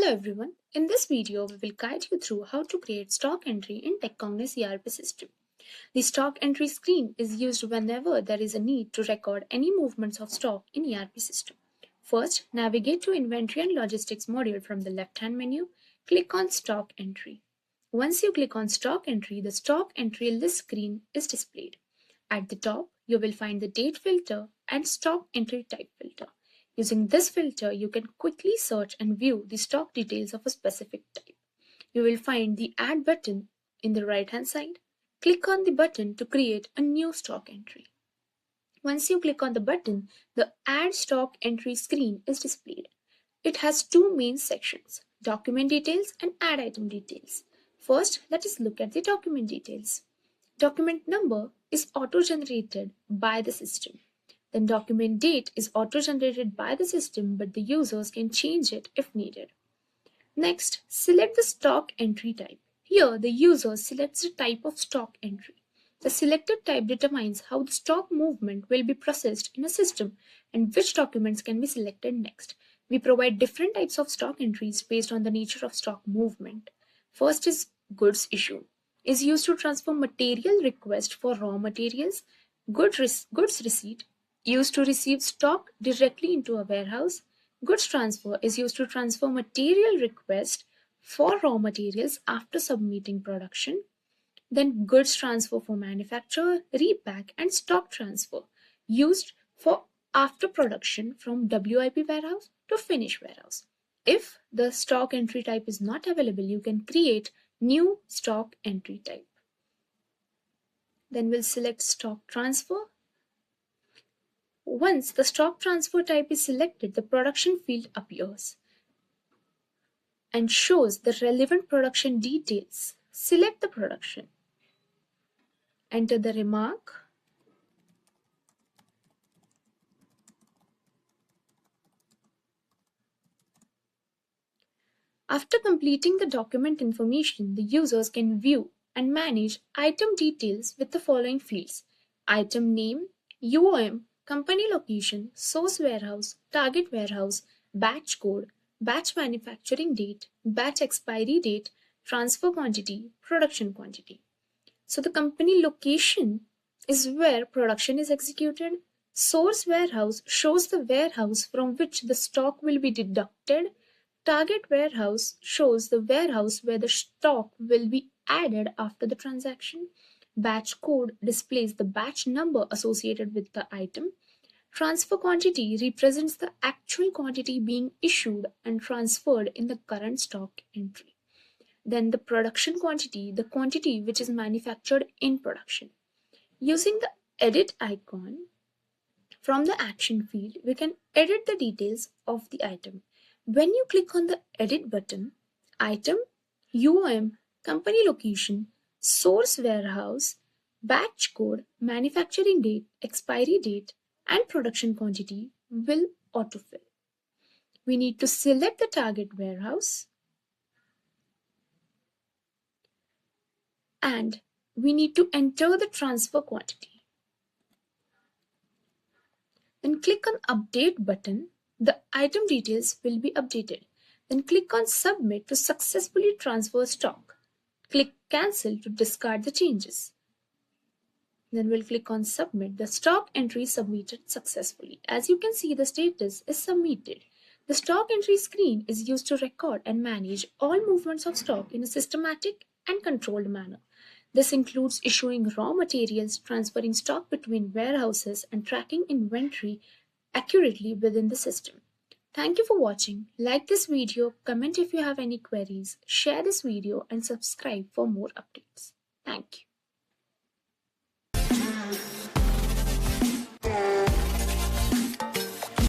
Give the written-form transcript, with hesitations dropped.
Hello everyone, in this video we will guide you through how to create stock entry in TechCognics ERP system. The stock entry screen is used whenever there is a need to record any movements of stock in ERP system. First, navigate to Inventory and Logistics module from the left-hand menu, click on Stock Entry. Once you click on Stock Entry, the Stock Entry list screen is displayed. At the top, you will find the Date filter and Stock Entry Type filter. Using this filter, you can quickly search and view the stock details of a specific type. You will find the Add button in the right-hand side. Click on the button to create a new stock entry. Once you click on the button, the Add Stock Entry screen is displayed. It has two main sections, Document Details and Add Item Details. First, let us look at the document details. Document number is auto-generated by the system. Then document date is auto-generated by the system, but the users can change it if needed. Next, select the stock entry type. Here, the user selects the type of stock entry. The selected type determines how the stock movement will be processed in a system and which documents can be selected next. We provide different types of stock entries based on the nature of stock movement. First is goods issue. Is used to transfer material request for raw materials. Goods receipt used to receive stock directly into a warehouse. Goods transfer is used to transfer material request for raw materials after submitting production. Then goods transfer for manufacture, repack, and stock transfer used for after production from WIP warehouse to finish warehouse. If the stock entry type is not available, you can create new stock entry type. Then we'll select stock transfer. Once the stock transfer type is selected, the production field appears and shows the relevant production details. Select the production. Enter the remark. After completing the document information, the users can view and manage item details with the following fields: item name, UOM, company location, source warehouse, target warehouse, batch code, batch manufacturing date, batch expiry date, transfer quantity, production quantity. So the company location is where production is executed. Source warehouse shows the warehouse from which the stock will be deducted. Target warehouse shows the warehouse where the stock will be added after the transaction. Batch code displays the batch number associated with the item. Transfer quantity represents the actual quantity being issued and transferred in the current stock entry. Then the production quantity, the quantity which is manufactured in production. Using the edit icon from the action field, we can edit the details of the item. When you click on the edit button, item, UOM, company location, source warehouse, batch code, manufacturing date, expiry date, and production quantity will autofill. We need to select the target warehouse and we need to enter the transfer quantity. Then click on update button. The item details will be updated. Then click on submit to successfully transfer stock. Click cancel to discard the changes. Then we'll click on submit. The stock entry submitted successfully. As you can see, the status is submitted. The stock entry screen is used to record and manage all movements of stock in a systematic and controlled manner. This includes issuing raw materials, transferring stock between warehouses, and tracking inventory accurately within the system. Thank you for watching. Like this video, comment if you have any queries, share this video, and subscribe for more updates. Thank you.